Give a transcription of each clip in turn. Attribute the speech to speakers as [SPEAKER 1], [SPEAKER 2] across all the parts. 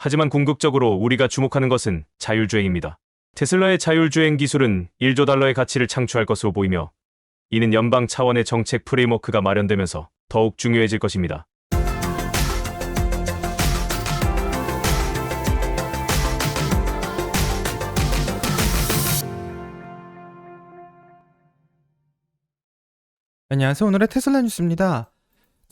[SPEAKER 1] 하지만 궁극적으로 우리가 주목하는 것은 자율주행입니다. 테슬라의 자율주행 기술은 1조 달러의 가치를 창출할 것으로 보이며, 이는 연방 차원의 정책 프레임워크가 마련되면서 더욱 중요해질 것입니다.
[SPEAKER 2] 안녕하세요. 오늘의 테슬라 뉴스입니다.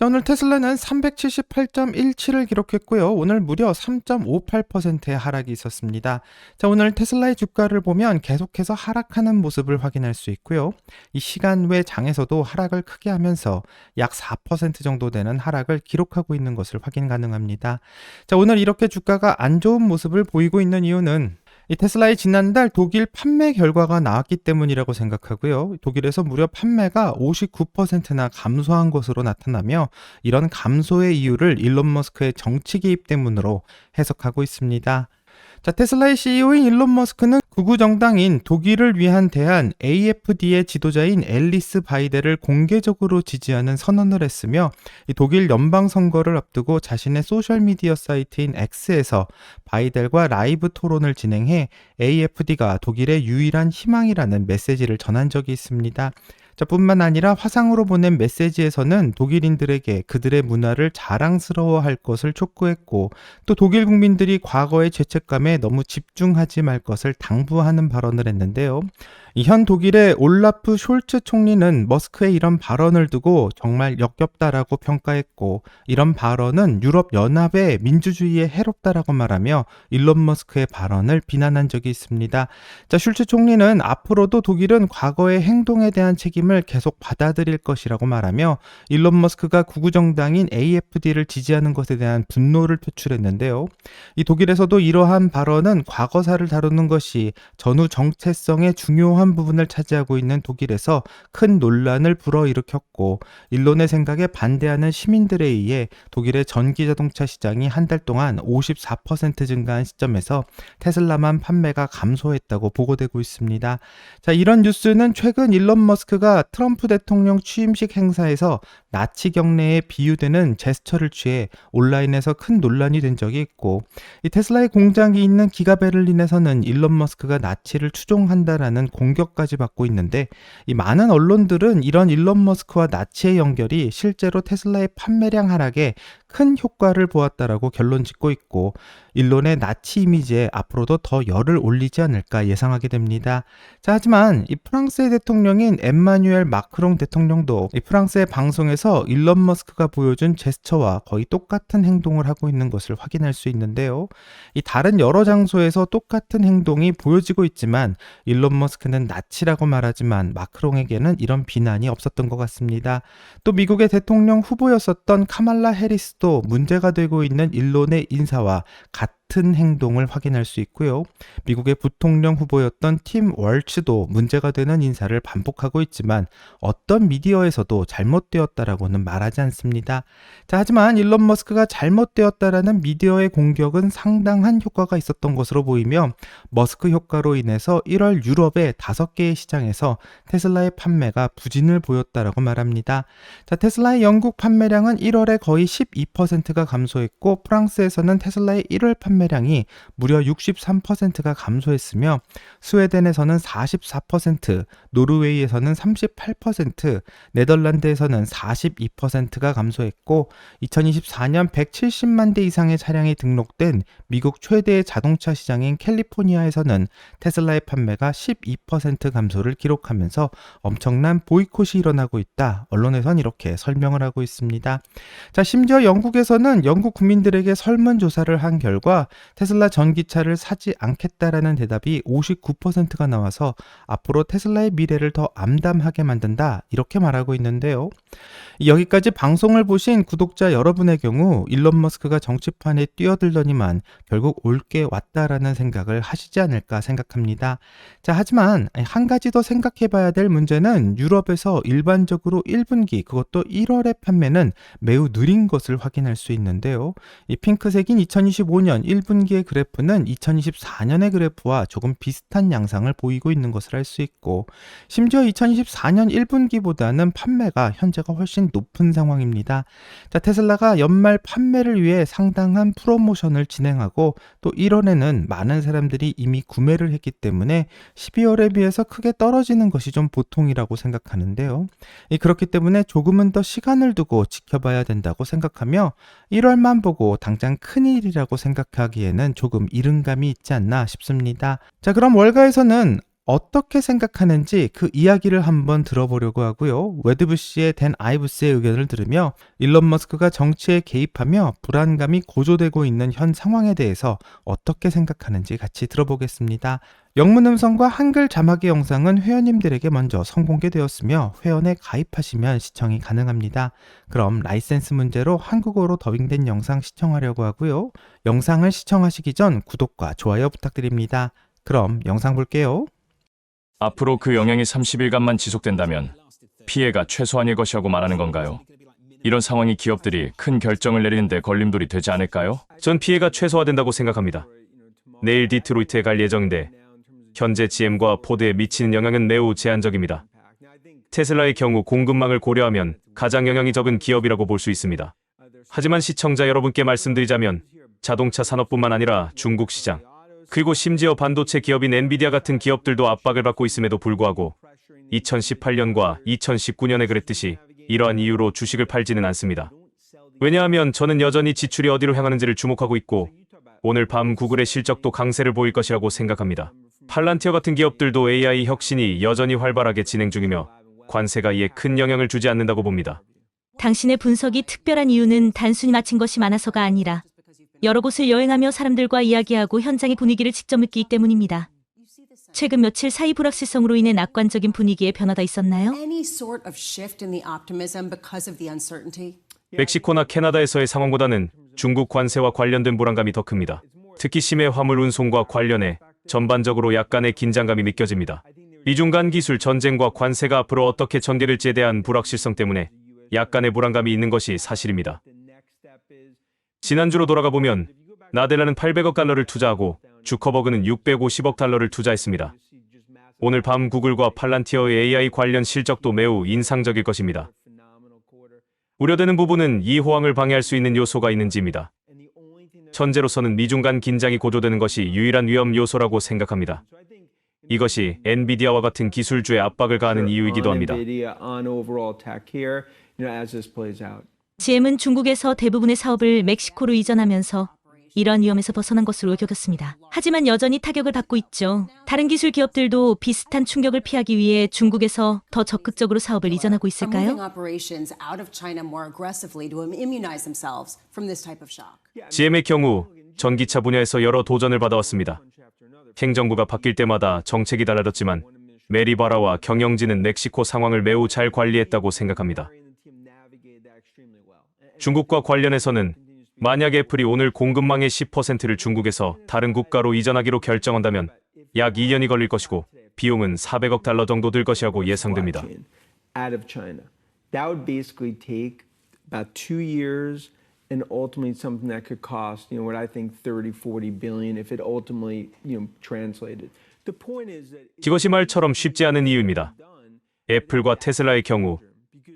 [SPEAKER 2] 오늘 테슬라는 378.17을 기록했고요. 오늘 무려 3.58%의 하락이 있었습니다. 오늘 테슬라의 주가를 보면 계속해서 하락하는 모습을 확인할 수 있고요. 이 시간 외 장에서도 하락을 크게 하면서 약 4% 정도 되는 하락을 기록하고 있는 것을 확인 가능합니다. 오늘 이렇게 주가가 안 좋은 모습을 보이고 있는 이유는 이 테슬라의 지난달 독일 판매 결과가 나왔기 때문이라고 생각하고요. 독일에서 무려 판매가 59%나 감소한 것으로 나타나며, 이런 감소의 이유를 일론 머스크의 정치 개입 때문으로 해석하고 있습니다. 테슬라의 CEO인 일론 머스크는 극우 정당인 독일을 위한 대안 AFD의 지도자인 앨리스 바이델을 공개적으로 지지하는 선언을 했으며, 이 독일 연방 선거를 앞두고 자신의 소셜미디어 사이트인 X에서 바이델과 라이브 토론을 진행해 AFD가 독일의 유일한 희망이라는 메시지를 전한 적이 있습니다. 뿐만 아니라 화상으로 보낸 메시지에서는 독일인들에게 그들의 문화를 자랑스러워할 것을 촉구했고, 또 독일 국민들이 과거의 죄책감에 너무 집중하지 말 것을 당부하는 발언을 했는데요. 현 독일의 올라프 숄츠 총리는 머스크의 이런 발언을 두고 정말 역겹다라고 평가했고, 이런 발언은 유럽 연합의 민주주의에 해롭다라고 말하며 일론 머스크의 발언을 비난한 적이 있습니다. 숄츠 총리는 앞으로도 독일은 과거의 행동에 대한 책임을 계속 받아들일 것이라고 말하며, 일론 머스크가 극우 정당인 AFD를 지지하는 것에 대한 분노를 표출했는데요. 이 독일에서도 이러한 발언은 과거사를 다루는 것이 전후 정체성의 중요한 부분을 차지하고 있는 독일에서 큰 논란을 불어일으켰고, 일론의 생각에 반대하는 시민들에 의해 독일의 전기자동차 시장이 한 달 동안 54% 증가한 시점에서 테슬라만 판매가 감소했다고 보고되고 있습니다. 이런 뉴스는 최근 일론 머스크가 트럼프 대통령 취임식 행사에서 나치 경례에 비유되는 제스처를 취해 온라인에서 큰 논란이 된 적이 있고, 이 테슬라의 공장이 있는 기가베를린에서는 일론 머스크가 나치를 추종한다라는 공격까지 받고 있는데, 이 많은 언론들은 이런 일론 머스크와 나치의 연결이 실제로 테슬라의 판매량 하락에 큰 효과를 보았다라고 결론 짓고 있고, 일론의 나치 이미지에 앞으로도 더 열을 올리지 않을까 예상하게 됩니다. 하지만 이 프랑스의 대통령인 엠마뉴엘 마크롱 대통령도 이 프랑스의 방송에서 일론 머스크가 보여준 제스처와 거의 똑같은 행동을 하고 있는 것을 확인할 수 있는데요. 이 다른 여러 장소에서 똑같은 행동이 보여지고 있지만, 일론 머스크는 나치라고 말하지만 마크롱에게는 이런 비난이 없었던 것 같습니다. 또 미국의 대통령 후보였었던 카말라 해리스도 문제가 되고 있는 일론의 인사와 같은 행동을 확인할 수 있고요. 미국의 부통령 후보였던 팀 월츠도 문제가 되는 인사를 반복하고 있지만 어떤 미디어에서도 잘못되었다라고는 말하지 않습니다. 하지만 일론 머스크가 잘못되었다라는 미디어의 공격은 상당한 효과가 있었던 것으로 보이며, 머스크 효과로 인해서 1월 유럽의 5개의 시장에서 테슬라의 판매가 부진을 보였다라고 말합니다. 테슬라의 영국 판매량은 1월에 거의 12%가 감소했고, 프랑스에서는 테슬라의 1월 판매량이 무려 63%가 감소했으며, 스웨덴에서는 44%, 노르웨이에서는 38%, 네덜란드에서는 42%가 감소했고, 2024년 170만 대 이상의 차량이 등록된 미국 최대의 자동차 시장인 캘리포니아에서는 테슬라의 판매가 12% 감소를 기록하면서 엄청난 보이콧이 일어나고 있다. 언론에선 이렇게 설명을 하고 있습니다. 심지어 영국에서는 영국 국민들에게 설문조사를 한 결과 테슬라 전기차를 사지 않겠다라는 대답이 59%가 나와서 앞으로 테슬라의 미래를 더 암담하게 만든다, 이렇게 말하고 있는데요. 여기까지 방송을 보신 구독자 여러분의 경우 일론 머스크가 정치판에 뛰어들더니만 결국 올 게 왔다라는 생각을 하시지 않을까 생각합니다. 하지만 한 가지 더 생각해 봐야 될 문제는 유럽에서 일반적으로 1분기, 그것도 1월의 판매는 매우 느린 것을 확인할 수 있는데요. 이 핑크색인 2025년 1분기의 그래프는 2024년의 그래프와 조금 비슷한 양상을 보이고 있는 것을 알 수 있고, 심지어 2024년 1분기보다는 판매가 현재가 훨씬 높은 상황입니다. 자, 테슬라가 연말 판매를 위해 상당한 프로모션을 진행하고 또 1월에는 많은 사람들이 이미 구매를 했기 때문에 12월에 비해서 크게 떨어지는 것이 좀 보통이라고 생각하는데요. 그렇기 때문에 조금은 더 시간을 두고 지켜봐야 된다고 생각하며 1월만 보고 당장 큰일이라고 생각하기에는 조금 이른 감이 있지 않나 싶습니다. 자, 그럼 월가에서는 어떻게 생각하는지 그 이야기를 한번 들어보려고 하고요. 웨드부시의 댄 아이브스의 의견을 들으며 일론 머스크가 정치에 개입하며 불안감이 고조되고 있는 현 상황에 대해서 어떻게 생각하는지 같이 들어보겠습니다. 영문 음성과 한글 자막의 영상은 회원님들에게 먼저 선공개되었으며 회원에 가입하시면 시청이 가능합니다. 그럼 라이센스 문제로 한국어로 더빙된 영상 시청하려고 하고요. 영상을 시청하시기 전 구독과 좋아요 부탁드립니다. 그럼 영상 볼게요.
[SPEAKER 3] 앞으로 그 영향이 30일간만 지속된다면 피해가 최소한일 것이라고 말하는 건가요? 이런 상황이 기업들이 큰 결정을 내리는데 걸림돌이 되지 않을까요?
[SPEAKER 1] 전 피해가 최소화된다고 생각합니다. 내일 디트로이트에 갈 예정인데 현재 GM과 포드에 미치는 영향은 매우 제한적입니다. 테슬라의 경우 공급망을 고려하면 가장 영향이 적은 기업이라고 볼 수 있습니다. 하지만 시청자 여러분께 말씀드리자면 자동차 산업뿐만 아니라 중국 시장, 그리고 심지어 반도체 기업인 엔비디아 같은 기업들도 압박을 받고 있음에도 불구하고 2018년과 2019년에 그랬듯이 이러한 이유로 주식을 팔지는 않습니다. 왜냐하면 저는 여전히 지출이 어디로 향하는지를 주목하고 있고 오늘 밤 구글의 실적도 강세를 보일 것이라고 생각합니다. 팔란티어 같은 기업들도 AI 혁신이 여전히 활발하게 진행 중이며 관세가 이에 큰 영향을 주지 않는다고 봅니다.
[SPEAKER 4] 당신의 분석이 특별한 이유는 단순히 맞힌 것이 많아서가 아니라 여러 곳을 여행하며 사람들과 이야기하고 현장의 분위기를 직접 느끼기 때문입니다. 최근 며칠 사이 불확실성으로 인해 낙관적인 분위기에 변화가 있었나요?
[SPEAKER 5] Any sort of shift in the optimism because of the uncertainty?
[SPEAKER 1] 멕시코나 캐나다에서의 상황보다는 중국 관세와 관련된 불안감이 더 큽니다. 특히 심해 화물 운송과 관련해 전반적으로 약간의 긴장감이 느껴집니다. 미중 간 기술 전쟁과 관세가 앞으로 어떻게 전개될지에 대한 불확실성 때문에 약간의 불안감이 있는 것이 사실입니다. 지난주로 돌아가 보면 나델라는 800억 달러를 투자하고 주커버그는 650억 달러를 투자했습니다. 오늘 밤 구글과 팔란티어의 AI 관련 실적도 매우 인상적일 것입니다. 우려되는 부분은 이 호황을 방해할 수 있는 요소가 있는지입니다. 현재로서는 미중 간 긴장이 고조되는 것이 유일한 위험 요소라고 생각합니다. 이것이 엔비디아와 같은 기술주에 압박을 가하는 이유이기도 합니다.
[SPEAKER 4] GM은 중국에서 대부분의 사업을 멕시코로 이전하면서 이러한 위험에서 벗어난 것으로 여겼습니다. 하지만 여전히 타격을 받고 있죠. 다른 기술 기업들도 비슷한 충격을 피하기 위해 중국에서 더 적극적으로 사업을 이전하고
[SPEAKER 5] Are moving
[SPEAKER 4] 있을까요?
[SPEAKER 5] operations out of China more aggressively to immunize themselves from this type of shock?
[SPEAKER 1] GM의 경우 전기차 분야에서 여러 도전을 받아왔습니다. 행정부가 바뀔 때마다 정책이 달라졌지만 메리 바라와 경영진은 멕시코 상황을 매우 잘 관리했다고 생각합니다. 중국과 관련해서는 만약 애플이 오늘 공급망의 10%를 중국에서 다른 국가로 이전하기로 결정한다면 약 2년이 걸릴 것이고 비용은 400억 달러 정도 들 것이라고 예상됩니다.
[SPEAKER 6] Out of China. That would basically take about 2 years and ultimately something that could cost, what I think 30, 40 billion if it ultimately, translated. The point is that
[SPEAKER 1] 이것이 말처럼 쉽지 않은 이유입니다. 애플과 테슬라의 경우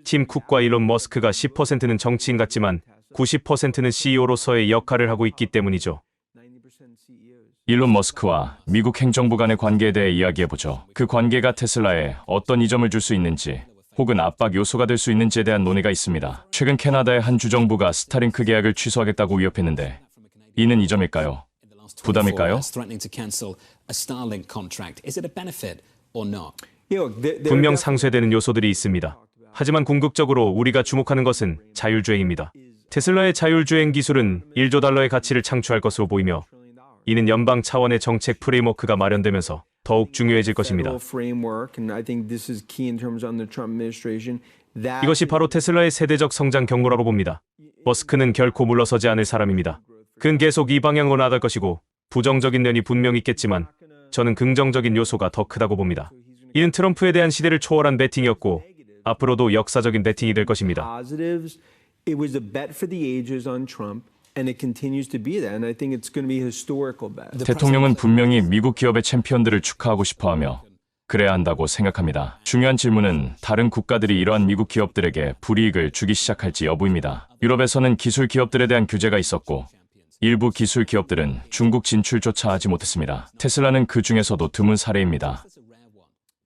[SPEAKER 1] 팀 쿡과 일론 머스크가 10%는 정치인 같지만 90%는 CEO로서의 역할을 하고 있기 때문이죠.
[SPEAKER 3] 일론 머스크와 미국 행정부 간의 관계에 대해 이야기해보죠. 그 관계가 테슬라에 어떤 이점을 줄 수 있는지 혹은 압박 요소가 될 수 있는지에 대한 논의가 있습니다. 최근 캐나다의 한 주정부가 스타링크 계약을 취소하겠다고 위협했는데 이는 이점일까요? 부담일까요?
[SPEAKER 1] 분명 상쇄되는 요소들이 있습니다. 하지만 궁극적으로 우리가 주목하는 것은 자율주행입니다. 테슬라의 자율주행 기술은 1조 달러의 가치를 창출할 것으로 보이며 이는 연방 차원의 정책 프레임워크가 마련되면서 더욱 중요해질 것입니다. 이것이 바로 테슬라의 세대적 성장 경로라고 봅니다. 머스크는 결코 물러서지 않을 사람입니다. 그는 계속 이 방향으로 나아갈 것이고 부정적인 면이 분명 있겠지만 저는 긍정적인 요소가 더 크다고 봅니다. 이는 트럼프에 대한 시대를 초월한 배팅이었고 앞으로도 역사적인 배팅이 될 것입니다.
[SPEAKER 6] It was a bet for the ages on Trump. And it continues to be that. And I think it's going to be a historical bet.
[SPEAKER 3] 대통령은 분명히 미국 기업의 챔피언들을 축하하고 싶어하며 그래야 한다고 생각합니다. 중요한 질문은 다른 국가들이 이러한 미국 기업들에게 불이익을 주기 시작할지 여부입니다. 유럽에서는 기술 기업들에 대한 규제가 있었고 일부 기술 기업들은 중국 진출조차 하지 못했습니다. 테슬라는 그 중에서도 드문 사례입니다.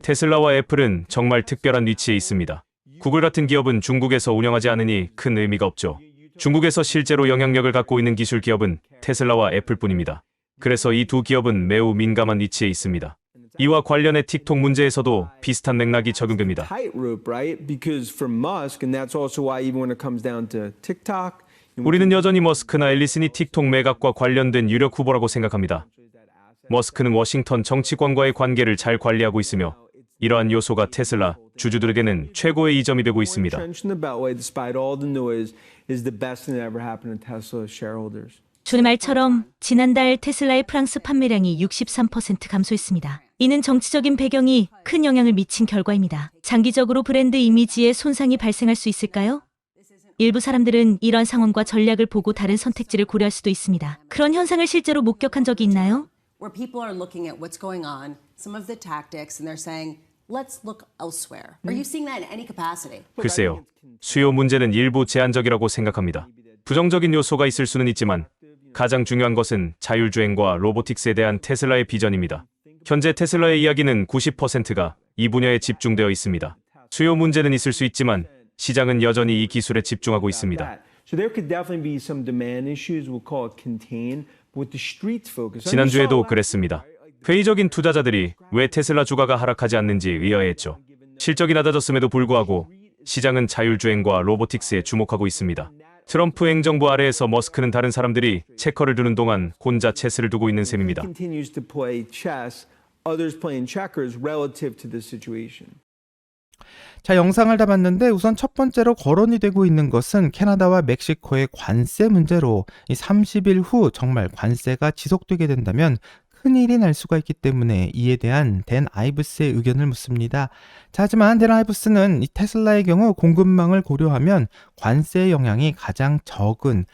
[SPEAKER 1] 테슬라와 애플은 정말 특별한 위치에 있습니다. 구글 같은 기업은 중국에서 운영하지 않으니 큰 의미가 없죠. 중국에서 실제로 영향력을 갖고 있는 기술 기업은 테슬라와 애플뿐입니다. 그래서 이 두 기업은 매우 민감한 위치에 있습니다. 이와 관련해 틱톡 문제에서도 비슷한 맥락이 적용됩니다.
[SPEAKER 6] Tightrope, right? Because for Musk, and that's also why even when it comes down to TikTok,
[SPEAKER 1] 우리는 여전히 머스크나 앨리슨이 틱톡 매각과 관련된 유력 후보라고 생각합니다. 머스크는 워싱턴 정치권과의 관계를 잘 관리하고 있으며 이러한 요소가 테슬라 주주들에게는 최고의 이점이 되고 있습니다.
[SPEAKER 6] Trench in the Beltway, despite all the noise, is the best thing that ever happened to Tesla shareholders.
[SPEAKER 4] 주의 말처럼 지난달 테슬라의 프랑스 판매량이 63% 감소했습니다. 이는 정치적인 배경이 큰 영향을 미친 결과입니다. 장기적으로 브랜드 이미지에 손상이 발생할 수 있을까요? 일부 사람들은 이런 상황과 전략을 보고 다른 선택지를 고려할 수도 있습니다. 그런 현상을 실제로 목격한 적이 있나요?
[SPEAKER 5] Where people are looking at what's going on, some of the tactics, and they're saying, let's look elsewhere. Are you seeing that in any capacity?
[SPEAKER 1] 글쎄요. 수요 문제는 일부 제한적이라고 생각합니다. 부정적인 요소가 있을 수는 있지만 가장 중요한 것은 자율주행과 로보틱스에 대한 테슬라의 비전입니다. 현재 테슬라의 이야기는 90%가 이 분야에 집중되어 있습니다. 수요 문제는 있을 수 있지만 시장은 여전히 이 기술에 집중하고 있습니다.
[SPEAKER 6] So there could definitely be some demand issues. We'll call it contain, but with the streets focus.
[SPEAKER 1] 지난주에도 그랬습니다. 회의적인 투자자들이 왜 테슬라 주가가 하락하지 않는지 의아해했죠. 실적이 낮아졌음에도 불구하고 시장은 자율주행과 로보틱스에 주목하고 있습니다. 트럼프 행정부 아래에서 머스크는 다른 사람들이 체커를 두는 동안 혼자 체스를 두고 있는 셈입니다.
[SPEAKER 6] Continues to play chess, others playing checkers relative to the situation.
[SPEAKER 2] 자, 영상을 다 봤는데 우선 첫 번째로 거론이 되고 있는 것은 캐나다와 멕시코의 관세 문제로 이 30일 후 정말 관세가 지속되게 된다면 큰일이 날 수가 있기 때문에 이에 대한 댄 아이브스의 의견을 묻습니다. 자, 하지만 댄 아이브스는 이 테슬라의 경우 공급망을 고려하면 관세의 영향이 가장 적은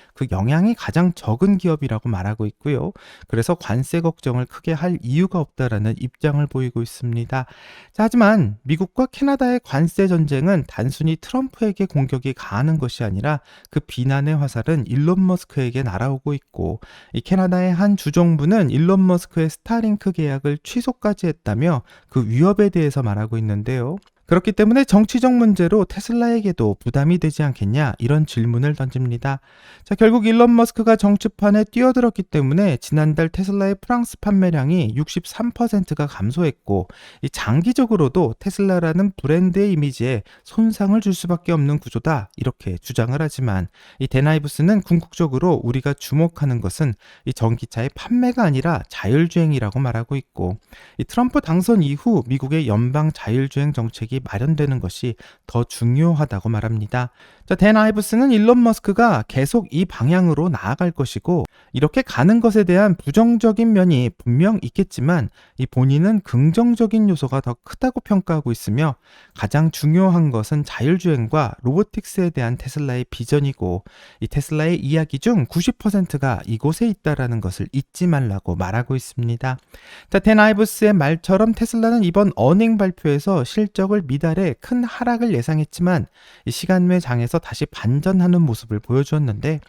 [SPEAKER 2] 기업이라고 말하고 있고요. 그래서 관세 걱정을 크게 할 이유가 없다라는 입장을 보이고 있습니다. 자, 하지만 미국과 캐나다의 관세 전쟁은 단순히 트럼프에게 공격이 가하는 것이 아니라 그 비난의 화살은 일론 머스크에게 날아오고 있고 이 캐나다의 한 주정부는 일론 머스크의 스타링크 계약을 취소까지 했다며 그 위협에 대해서 말하고 있는데요. 그렇기 때문에 정치적 문제로 테슬라에게도 부담이 되지 않겠냐 이런 질문을 던집니다. 자, 결국 일론 머스크가 정치판에 뛰어들었기 때문에 지난달 테슬라의 프랑스 판매량이 63%가 감소했고 이 장기적으로도 테슬라라는 브랜드의 이미지에 손상을 줄 수밖에 없는 구조다 이렇게 주장을 하지만 이 댄 아이브스는 궁극적으로 우리가 주목하는 것은 이 전기차의 판매가 아니라 자율주행이라고 말하고 있고 이 트럼프 당선 이후 미국의 연방 자율주행 정책이 마련되는 것이 더 중요하다고 말합니다. 자, 댄 아이브스는 일론 머스크가 계속 이 방향으로 나아갈 것이고 이렇게 가는 것에 대한 부정적인 면이 분명 있겠지만 이 본인은 긍정적인 요소가 더 크다고 평가하고 있으며 가장 중요한 것은 자율주행과 로보틱스에 대한 테슬라의 비전이고 이 테슬라의 이야기 중 90%가 이곳에 있다라는 것을 잊지 말라고 말하고 있습니다. 자, 댄 아이브스의 말처럼 테슬라는 이번 어닝 발표에서 실적을 미달해 큰 하락을 예상했지만 이 시간외 장에서 다시 반전하는 모습을 보여주었는데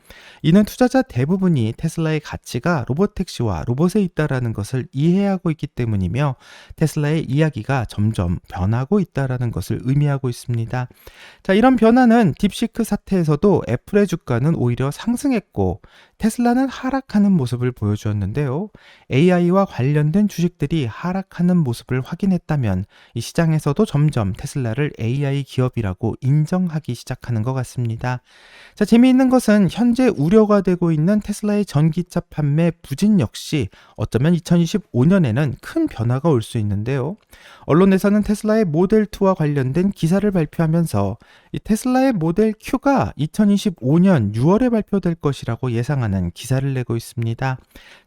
[SPEAKER 2] 이는 투자자 대부분이 테슬라의 가치가 로보택시와 로봇에 있다라는 것을 이해하고 있기 때문이며 테슬라의 이야기가 점점 변하고 있다라는 것을 의미하고 있습니다. 자, 이런 변화는 딥시크 사태에서도 애플의 주가는 오히려 상승했고 테슬라는 하락하는 모습을 보여주었는데요. AI와 관련된 주식들이 하락하는 모습을 확인했다면 이 시장에서도 점점 테슬라를 AI 기업이라고 인정하기 시작하는 것 같습니다. 자, 재미있는 것은 현재 우려가 되고 있는 테슬라의 전기차 판매 부진 역시 어쩌면 2025년에는 큰 변화가 올 수 있는데요. 언론에서는 테슬라의 모델 2와 관련된 기사를 발표하면서 이 테슬라의 모델 Q가 2025년 6월에 발표될 것이라고 예상하는 기사를 내고 있습니다.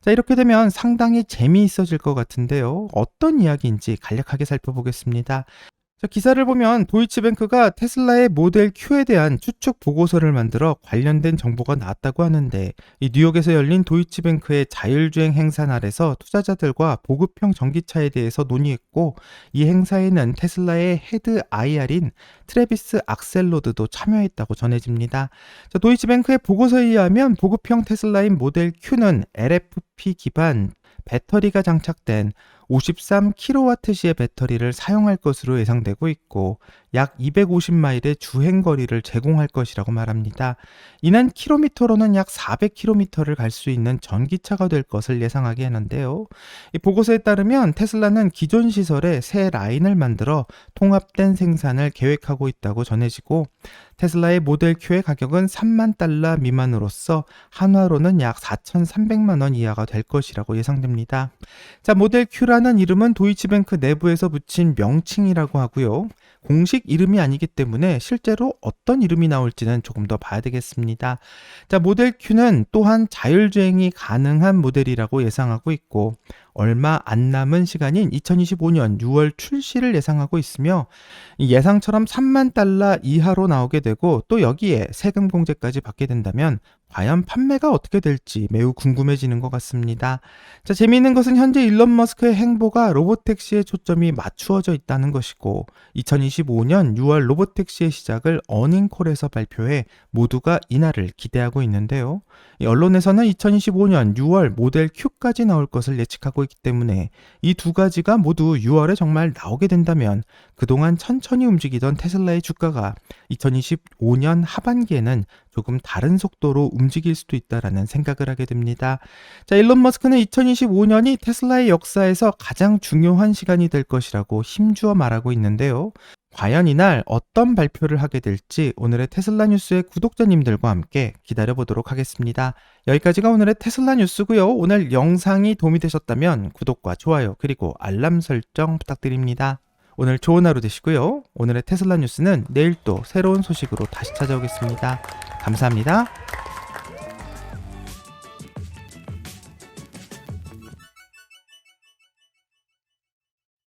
[SPEAKER 2] 자, 이렇게 되면 상당히 재미있어질 것 같은데요. 어떤 이야기인지 간략하게 살펴보겠습니다. 자, 기사를 보면 도이치뱅크가 테슬라의 모델 Q에 대한 추측 보고서를 만들어 관련된 정보가 나왔다고 하는데, 이 뉴욕에서 열린 도이치뱅크의 자율주행 행사 날에서 투자자들과 보급형 전기차에 대해서 논의했고, 이 행사에는 테슬라의 헤드 IR인 트래비스 악셀로드도 참여했다고 전해집니다. 자, 도이치뱅크의 보고서에 의하면 보급형 테슬라인 모델 Q는 LFP 기반 배터리가 장착된 53kWh의 배터리를 사용할 것으로 예상되고 있고, 약 250마일의 주행 거리를 제공할 것이라고 말합니다. 이는 킬로미터로는 약 400km를 갈 수 있는 전기차가 될 것을 예상하게 하는데요. 이 보고서에 따르면 테슬라는 기존 시설에 새 라인을 만들어 통합된 생산을 계획하고 있다고 전해지고, 테슬라의 모델 Q의 가격은 $30,000 미만으로서 한화로는 약 4,300만 원 이하가 될 것이라고 예상됩니다. 자, 모델 Q라는 이름은 도이치뱅크 내부에서 붙인 명칭이라고 하고요. 공식 이름이 아니기 때문에 실제로 어떤 이름이 나올지는 조금 더 봐야 되겠습니다. 자, 모델 Q는 또한 자율주행이 가능한 모델이라고 예상하고 있고, 얼마 안 남은 시간인 2025년 6월 출시를 예상하고 있으며, 이 예상처럼 $30,000 이하로 나오게 되고, 또 여기에 세금 공제까지 받게 된다면 과연 판매가 어떻게 될지 매우 궁금해지는 것 같습니다. 자, 재미있는 것은 현재 일론 머스크의 행보가 로보택시에 초점이 맞추어져 있다는 것이고, 2025년 6월 로보택시의 시작을 어닝콜에서 발표해 모두가 이날을 기대하고 있는데요. 이 언론에서는 2025년 6월 모델 Q까지 나올 것을 예측하고 있기 때문에 이 두 가지가 모두 6월에 정말 나오게 된다면 그동안 천천히 움직이던 테슬라의 주가가 2025년 하반기에는 조금 다른 속도로 움직일 수도 있다라는 생각을 하게 됩니다. 자, 일론 머스크는 2025년이 테슬라의 역사에서 가장 중요한 시간이 될 것이라고 힘주어 말하고 있는데요. 과연 이날 어떤 발표를 하게 될지 오늘의 테슬라 뉴스의 구독자님들과 함께 기다려보도록 하겠습니다. 여기까지가 오늘의 테슬라 뉴스고요. 오늘 영상이 도움이 되셨다면 구독과 좋아요 그리고 알람 설정 부탁드립니다. 오늘 좋은 하루 되시고요. 오늘의 테슬라 뉴스는 내일 또 새로운 소식으로 다시 찾아오겠습니다. 감사합니다.